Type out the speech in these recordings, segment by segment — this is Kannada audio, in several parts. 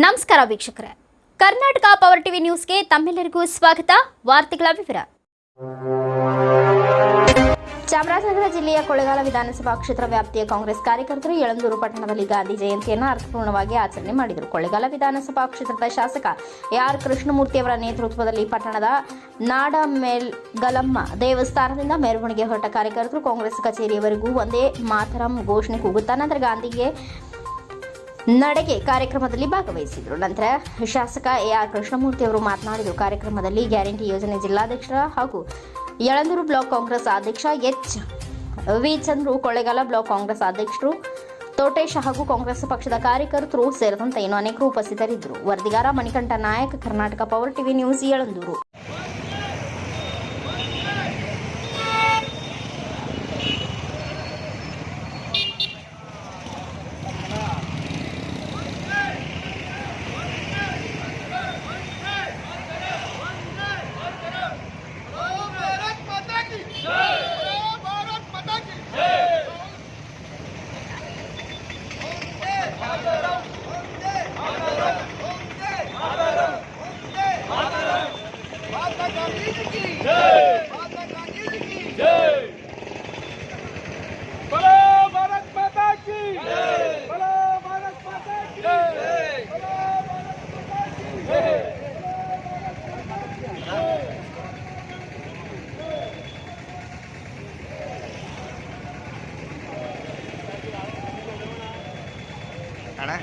ನಮಸ್ಕಾರ ವೀಕ್ಷಕರೇ, ಕರ್ನಾಟಕ ಪವರ್ ಟಿವಿ ನ್ಯೂಸ್ಗೆ ತಮ್ಮೆಲ್ಲರಿಗೂ ಸ್ವಾಗತ. ವಾರ್ತೆಗಳ ವಿವರ. ಚಾಮರಾಜನಗರ ಜಿಲ್ಲೆಯ ಕೊಳ್ಳೇಗಾಲ ವಿಧಾನಸಭಾ ಕ್ಷೇತ್ರ ವ್ಯಾಪ್ತಿಯ ಕಾಂಗ್ರೆಸ್ ಕಾರ್ಯಕರ್ತರು ಯಳಂದೂರು ಪಟ್ಟಣದಲ್ಲಿ ಗಾಂಧಿ ಜಯಂತಿಯನ್ನು ಅರ್ಥಪೂರ್ಣವಾಗಿ ಆಚರಣೆ ಮಾಡಿದರು. ಕೊಳ್ಳೇಗಾಲ ವಿಧಾನಸಭಾ ಕ್ಷೇತ್ರದ ಶಾಸಕ ಆರ್ ಕೃಷ್ಣಮೂರ್ತಿ ಅವರ ನೇತೃತ್ವದಲ್ಲಿ ಪಟ್ಟಣದ ನಾಡಮೇಲ್ಗಲಮ್ಮ ದೇವಸ್ಥಾನದಿಂದ ಮೆರವಣಿಗೆ ಹೊರಟ ಕಾರ್ಯಕರ್ತರು ಕಾಂಗ್ರೆಸ್ ಕಚೇರಿಯವರೆಗೂ ಒಂದೇ ಮಾತರಂ ಘೋಷಣೆ ಕೂಗುತ್ತಾ ನಂತರ ಗಾಂಧಿಗೆ ನಡೆಗೆ ಕಾರ್ಯಕ್ರಮದಲ್ಲಿ ಭಾಗವಹಿಸಿದರು. ನಂತರ ಶಾಸಕ ಆರ್ ಕೃಷ್ಣಮೂರ್ತಿ ಅವರು ಮಾತನಾಡಿದರು. ಕಾರ್ಯಕ್ರಮದಲ್ಲಿ ಗ್ಯಾರಂಟಿ ಯೋಜನೆ ಜಿಲ್ಲಾಧ್ಯಕ್ಷರ ಹಾಗೂ ಯಳಂದೂರು ಬ್ಲಾಕ್ ಕಾಂಗ್ರೆಸ್ ಅಧ್ಯಕ್ಷ H V Chandru, Kollegal block Congress ಅಧ್ಯಕ್ಷರು ತೋಟೇಶ್ ಹಾಗೂ ಕಾಂಗ್ರೆಸ್ ಪಕ್ಷದ ಕಾರ್ಯಕರ್ತರು ಸೇರಿದಂತೆ ಇನ್ನೂ ಅನೇಕರು ಉಪಸ್ಥಿತರಿದ್ದರು. ವರದಿಗಾರ Manikanta Nayak, Karnataka power TV news, Yalandur. ಅಣ್ಣ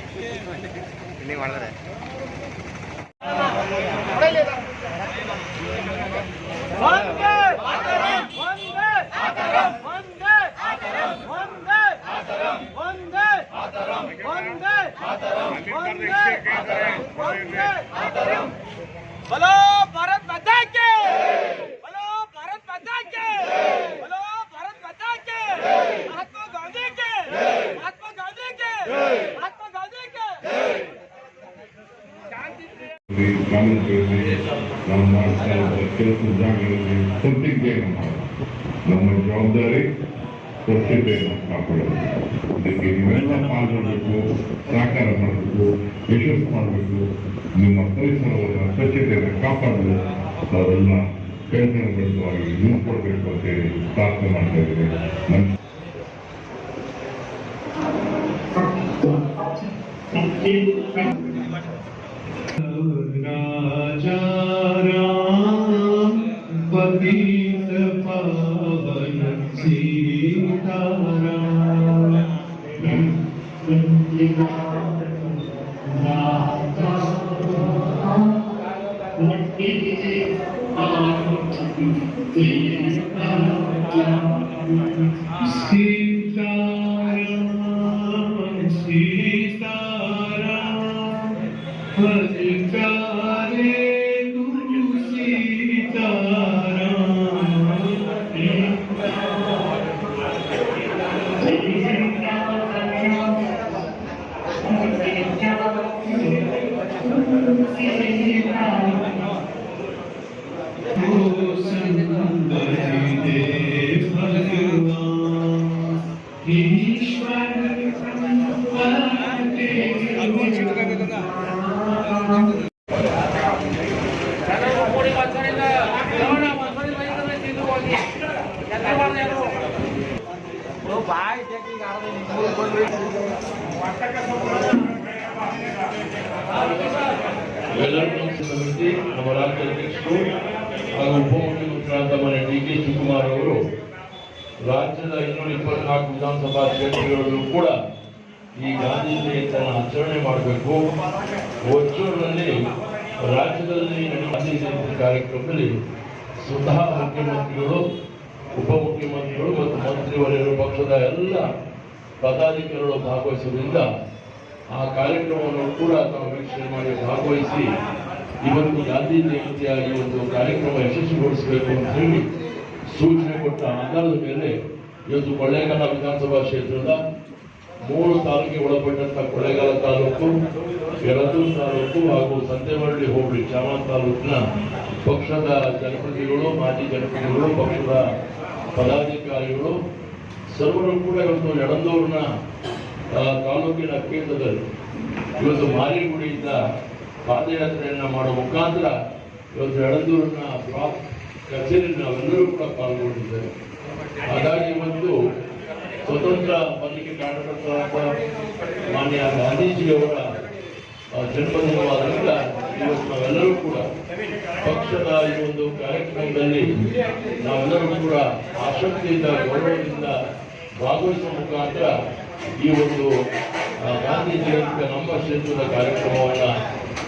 ಇಲ್ಲಿ ಮಾಡಿದ್ರೆ बोलो भारत माता की, बोलो भारत माता की, बोलो भारत माता की, महात्मा गांधी के, महात्मा गांधी के, महात्मा गांधी के। ನಾವು ಮಾಡ್ತಾ ಇರುವ ಕೆಲಸ ಜಾಗಗಳಲ್ಲಿ ಪ್ರತಿಜ್ಞೆಯನ್ನು ನಮ್ಮ ಜವಾಬ್ದಾರಿ ಸ್ವಚ್ಛತೆಯನ್ನು ಕಾಪಾಡಬೇಕು. ಇದಕ್ಕೆ ನೀವೆಲ್ಲ ಪಾಲ್ಗೊಳ್ಬೇಕು, ಸಹಕಾರ ಮಾಡಬೇಕು, ಯಶಸ್ಸು ಮಾಡಬೇಕು. ನಿಮ್ಮ ಪರಿಸರವನ್ನು ಸ್ವಚ್ಛತೆಯನ್ನು ಕಾಪಾಡಲು ನಾವೆಲ್ಲ ಕೆಲಸಬದ್ಧವಾಗಿ ನಿಂತ್ಕೊಳ್ಬೇಕು ಅಂತ ಹೇಳಿ ಪ್ರಾರ್ಥನೆ ಮಾಡ್ತಾ ಇದ್ದೇವೆ. राजा राम पतित पावन सीताराम ನಮ್ಮ ರಾಜ್ಯಾಧ್ಯಕ್ಷರು ಹಾಗೂ ಉಪಮುಖ್ಯಮಂತ್ರಿಗಳಾದ ಮಾನ್ಯ ಡಿ.ಕೆ. ಶಿವಕುಮಾರ್ ಅವರು ರಾಜ್ಯದ 224 ವಿಧಾನಸಭಾ ಕ್ಷೇತ್ರಗಳಲ್ಲೂ ಕೂಡ ಈ ಗಾಂಧಿ ಜಯಂತಿಯನ್ನು ಆಚರಣೆ ಮಾಡಬೇಕು. ಒಚ್ಚೂರಿನಲ್ಲಿ ರಾಜ್ಯದಲ್ಲಿ ಗಾಂಧಿ ಜಯಂತಿ ಕಾರ್ಯಕ್ರಮದಲ್ಲಿ ಸ್ವತಃ ಮುಖ್ಯಮಂತ್ರಿಗಳು, ಉಪಮುಖ್ಯಮಂತ್ರಿಗಳು ಮತ್ತು ಮಂತ್ರಿವರ್ಯರು, ಪಕ್ಷದ ಎಲ್ಲ ಪದಾಧಿಕಾರಿಗಳು ಭಾಗವಹಿಸುವುದರಿಂದ ಆ ಕಾರ್ಯಕ್ರಮವನ್ನು ಕೂಡ ತಾವು ವೀಕ್ಷಣೆ ಮಾಡಿ ಭಾಗವಹಿಸಿ ಇವತ್ತು ಗಾಂಧಿ ಜಯಂತಿಯಾಗಿ ಒಂದು ಕಾರ್ಯಕ್ರಮ ಯಶಸ್ವಿಗೊಳಿಸಬೇಕು ಅಂತ ಹೇಳಿ ಸೂಚನೆ ಕೊಟ್ಟ ಆಧಾರದ ಮೇಲೆ ಇವತ್ತು ಕೊಳ್ಳೇಗಾಲ ವಿಧಾನಸಭಾ ಕ್ಷೇತ್ರದ 3 ತಾಲೂಕಿಗೆ ಒಳಪಟ್ಟಂತಹ ಕೊಳ್ಳೇಗಾಲ ತಾಲೂಕು, ಯಳಂದೂರು ತಾಲೂಕು ಹಾಗೂ ಸಂತೆಮರಳಿ ಹೋಬಳಿ ಚಾಮರಾಜ ತಾಲೂಕಿನ ಪಕ್ಷದ ಜನಪ್ರತಿನಿಧಿಗಳು, ಮಾಜಿ ಜನಪ್ರತಿನಿಧಿಗಳು, ಪಕ್ಷದ ಪದಾಧಿಕಾರಿಗಳು ಸರ್ವರು ಕೂಡ ಇವತ್ತು ಯಳಂದೂರಿನ ತಾಲೂಕಿನ ಕೇಂದ್ರದಲ್ಲಿ ಇವತ್ತು ಮಾರಿಗುಡಿಯಿಂದ ಪಾದಯಾತ್ರೆಯನ್ನು ಮಾಡುವ ಮುಖಾಂತರ ಇವತ್ತು ಯಳಂದೂರಿನ ಬ್ಲಾಕ್ ಕಚೇರಿ ನಾವೆಲ್ಲರೂ ಕೂಡ ಪಾಲ್ಗೊಂಡಿದ್ದೇವೆ. ಹಾಗಾಗಿ ಇವತ್ತು ಸ್ವತಂತ್ರ ಬರಲಿಕ್ಕೆ ಕಾರಣಕರ್ತರಾದ ಮಾನ್ಯ ಗಾಂಧೀಜಿಯವರ ಜನ್ಮದಿನವಾದ್ರಿಂದ ಇವತ್ತು ನಾವೆಲ್ಲರೂ ಕೂಡ ಪಕ್ಷದ ಈ ಒಂದು ಕಾರ್ಯಕ್ರಮದಲ್ಲಿ ನಾವೆಲ್ಲರೂ ಕೂಡ ಆಸಕ್ತಿಯಿಂದ ಗೌರವದಿಂದ ಭಾಗವಹಿಸುವ ಮುಖಾಂತರ ಈ ಒಂದು ಗಾಂಧಿ ಜಯಂತಿಯ ನಮ್ಮ ಕ್ಷೇತ್ರದ ಕಾರ್ಯಕ್ರಮವನ್ನು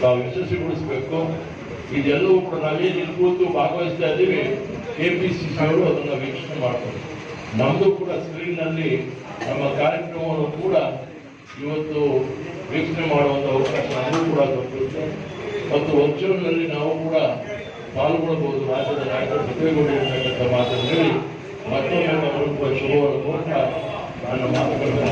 ನಾವು ಯಶಸ್ವಿಗೊಳಿಸಬೇಕು. ಇದೆಲ್ಲವೂ ಕೂಡ ನಾವೇನು ಇಲ್ಲಿ ಕೂತು ಭಾಗವಹಿಸ್ತಾ ಇದ್ದೀವಿ, KPCC ಅವರು ಅದನ್ನು ವೀಕ್ಷಣೆ ಮಾಡ್ತಾರೆ. ನಮ್ಮದು ಕೂಡ ಸ್ಕ್ರೀನ್ನಲ್ಲಿ ನಮ್ಮ ಕಾರ್ಯಕ್ರಮವನ್ನು ಕೂಡ ಇವತ್ತು ವೀಕ್ಷಣೆ ಮಾಡುವಂಥ ಅವಕಾಶ ನಮಗೂ ಕೂಡ ದೊರಕುತ್ತೆ ಮತ್ತು ವರ್ಚುವಲ್ನಲ್ಲಿ ನಾವು ಕೂಡ ಪಾಲ್ಗೊಳ್ಳಬಹುದು. ರಾಜ್ಯದ ನಾಯಕರ ಜೊತೆಗೂಡಿರ್ತಕ್ಕಂಥ ಮಾತನ್ನು ಹೇಳಿ ಮತ್ತೊಮ್ಮೆ ಶುಭವನ್ನು ಕೋರ್ತಾ ನನ್ನ ಮಾತುಗಳನ್ನು